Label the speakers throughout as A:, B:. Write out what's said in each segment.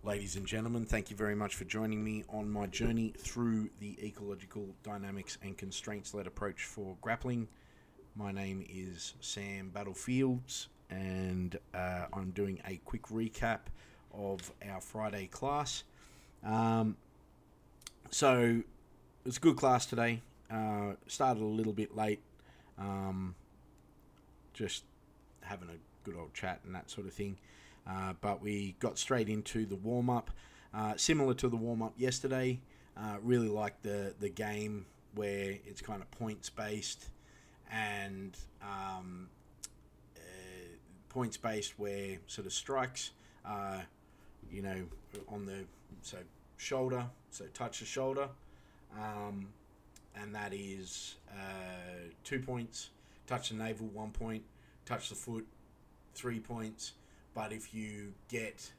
A: Ladies and gentlemen, thank you very much for joining me on my journey through the ecological dynamics and constraints-led approach for grappling. My name is Sam Battlefields, and I'm doing a quick recap of our Friday class. So it was a good class today. Started a little bit late, just having a good old chat and that sort of thing. But we got straight into the warm-up. Similar to the warm-up yesterday, really like the game where it's kind of points-based and points-based where sort of strikes, on the shoulder, so touch the shoulder, and that is 2 points, touch the navel 1 point, touch the foot 3 points. But if you get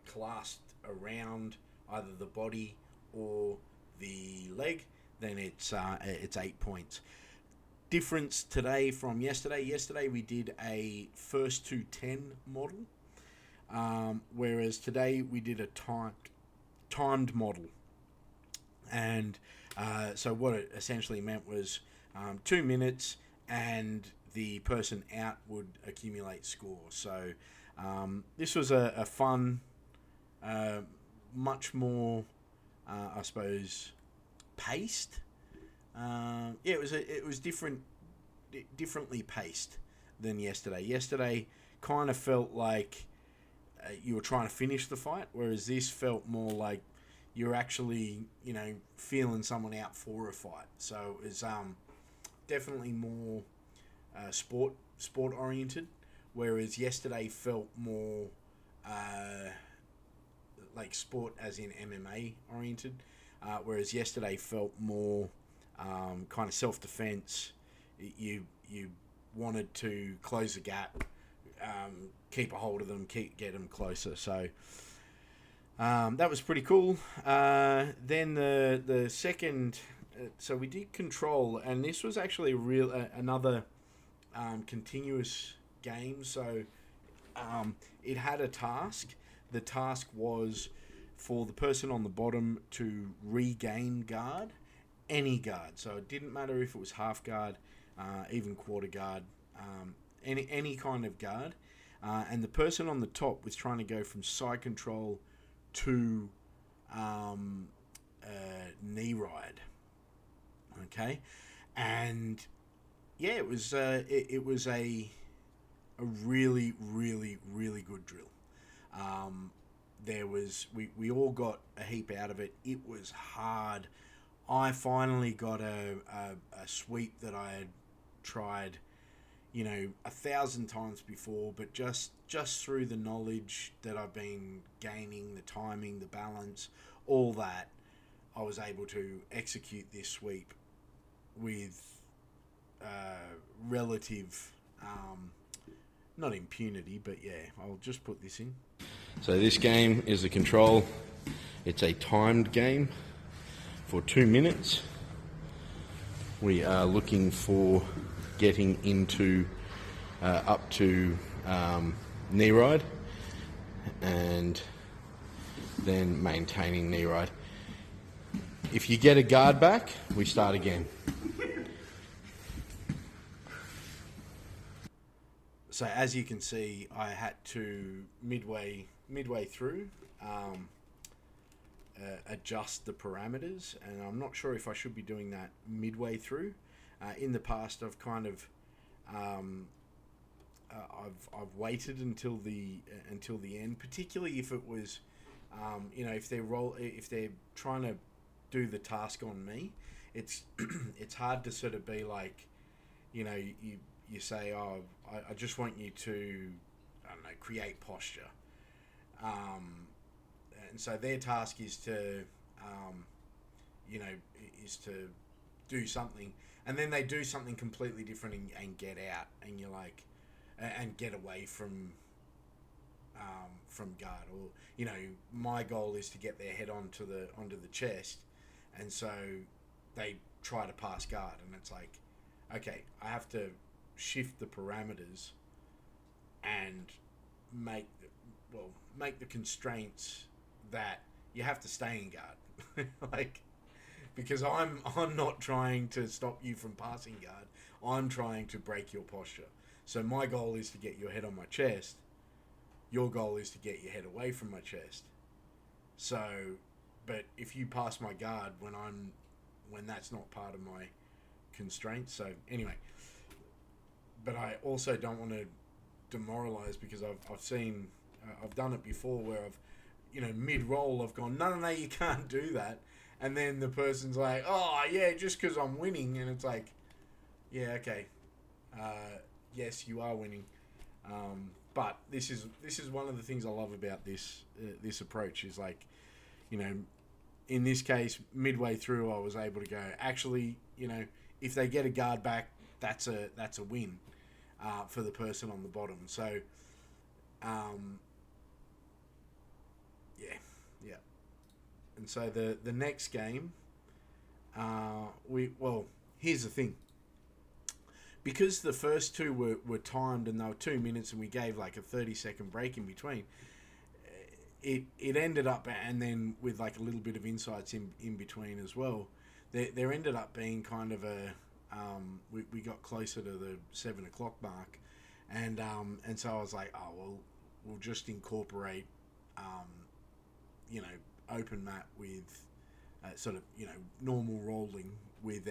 A: clasped around either the body or the leg, then it's 8 points. Difference today from yesterday. Yesterday we did a first to 10 model, whereas today we did a timed model. And so what it essentially meant was 2 minutes, and the person out would accumulate score. So this was a fun, much more, I suppose, paced. It was differently paced than yesterday. Yesterday kind of felt like you were trying to finish the fight, whereas this felt more like you're actually, feeling someone out for a fight. So it was definitely more sport oriented. Whereas yesterday felt more like sport as in MMA oriented. Whereas yesterday felt more kind of self-defense. You wanted to close the gap, keep a hold of them, get them closer. So that was pretty cool. Then the second, so we did control, and this was actually another continuous game. So it had a task. The task was for the person on the bottom to regain guard, any guard. So it didn't matter if it was half guard, even quarter guard, any kind of guard. And the person on the top was trying to go from side control to knee ride. Okay, and yeah, it was a really, really, really good drill. We all got a heap out of it. It was hard. I finally got a sweep that I had tried, 1,000 times before, but just through the knowledge that I've been gaining, the timing, the balance, all that, I was able to execute this sweep with relative, not impunity, but yeah, I'll just put this in. So this game is a control. It's a timed game for 2 minutes. We are looking for getting into up to knee ride, and then maintaining knee ride. If you get a guard back, we start again. So as you can see, I had to midway through adjust the parameters, and I'm not sure if I should be doing that midway through. In the past, I've kind of I've waited until the end, particularly if it was if they're trying to do the task on me. It's it's hard to sort of be like, you say, oh, I just want you to, I don't know, create posture. And so their task is to, is to do something. And then they do something completely different and get out. And you're like, and get away from guard. Or, my goal is to get their head onto the chest. And so they try to pass guard. And it's like, okay, I have to shift the parameters and make the constraints that you have to stay in guard. Like, because I'm not trying to stop you from passing guard. I'm trying to break your posture. So my goal is to get your head on my chest. Your goal is to get your head away from my chest. So, but if you pass my guard when that's not part of my constraints. So anyway, but I also don't want to demoralize, because I've seen I've done it before where I've mid-roll I've gone no you can't do that, and then the person's like, oh yeah, just because I'm winning, and it's like, yeah, okay, yes, you are winning, but this is one of the things I love about this approach is, like, in this case, midway through I was able to go, actually, if they get a guard back, that's a win for the person on the bottom. So yeah. And so the next game, here's the thing. Because the first two were timed and they were 2 minutes, and we gave like a 30-second break in between, it ended up, and then with like a little bit of insights in between as well, there ended up being kind of a, we got closer to the 7 o'clock mark, and so I was like, oh well, we'll just incorporate open mat with sort of normal rolling with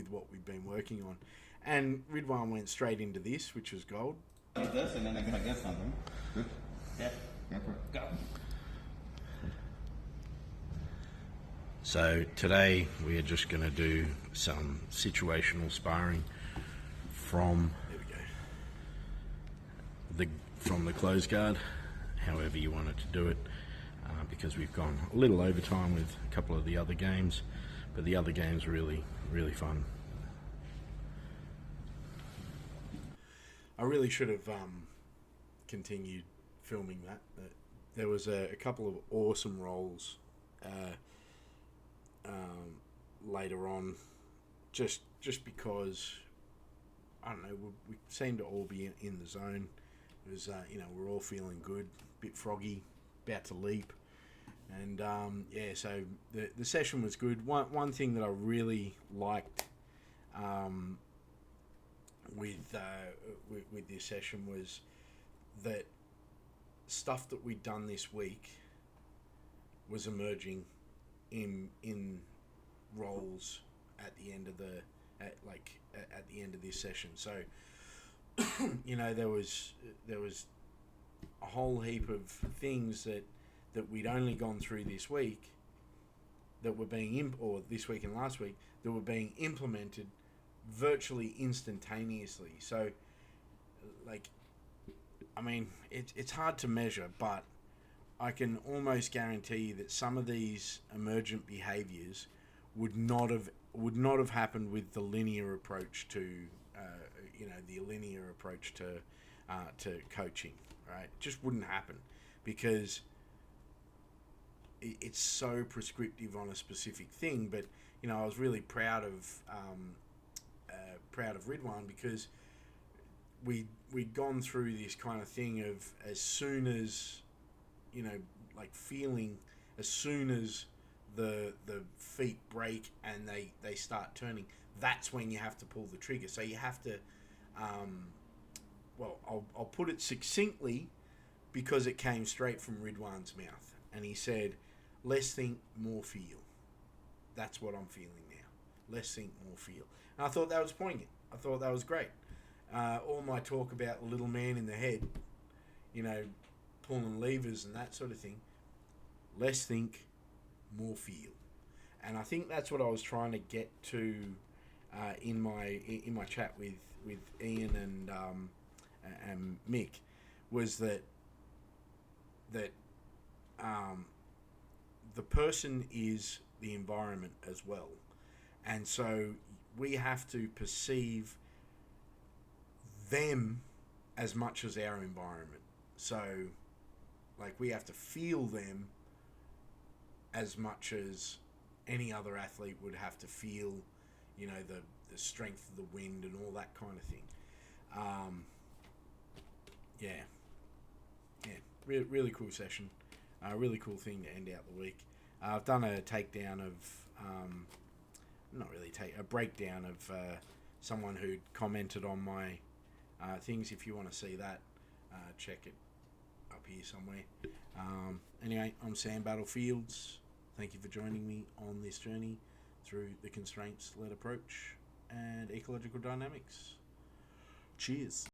A: what we've been working on, and Ridwan went straight into this, which was gold.
B: This, and then they're gonna get something. Good. Yeah. Go.
A: So today we are just going to do some situational sparring from the close guard, however you wanted to do it, because we've gone a little overtime with a couple of the other games, but the other games are really, really fun. I really should have continued filming that. There was a couple of awesome rolls later on, just because, I don't know, we seemed to all be in the zone. It was, we're all feeling good, a bit froggy, about to leap, and so the session was good. One thing that I really liked with this session was that stuff that we'd done this week was emerging in roles at the end of this session. So there was a whole heap of things that we'd only gone through this week that were being or this week and last week that were being implemented virtually instantaneously. So, like, I mean, it's hard to measure, but I can almost guarantee you that some of these emergent behaviours would not have happened with the linear approach to to coaching, right? It just wouldn't happen, because it's so prescriptive on a specific thing. But I was really proud of Ridwan, because we'd gone through this kind of thing of, as soon as feeling, as soon as the feet break and they start turning, that's when you have to pull the trigger. So you have to I'll put it succinctly, because it came straight from Ridwan's mouth, and he said, less think, more feel. That's what I'm feeling now. Less think, more feel. And I thought that was poignant. I thought that was great. All my talk about the little man in the head, pulling levers and that sort of thing, less think, more feel. And I think that's what I was trying to get to in my chat with Ian and Mick, was that the person is the environment as well, and so we have to perceive them as much as our environment. So, like, we have to feel them as much as any other athlete would have to feel, the strength of the wind and all that kind of thing. Really cool session. A really cool thing to end out the week. I've done a takedown of, a breakdown of someone who commented on my things. If you want to see that, check it up here somewhere. Anyway, I'm Sam Battlefields. Thank you for joining me on this journey through the constraints-led approach and ecological dynamics. Cheers.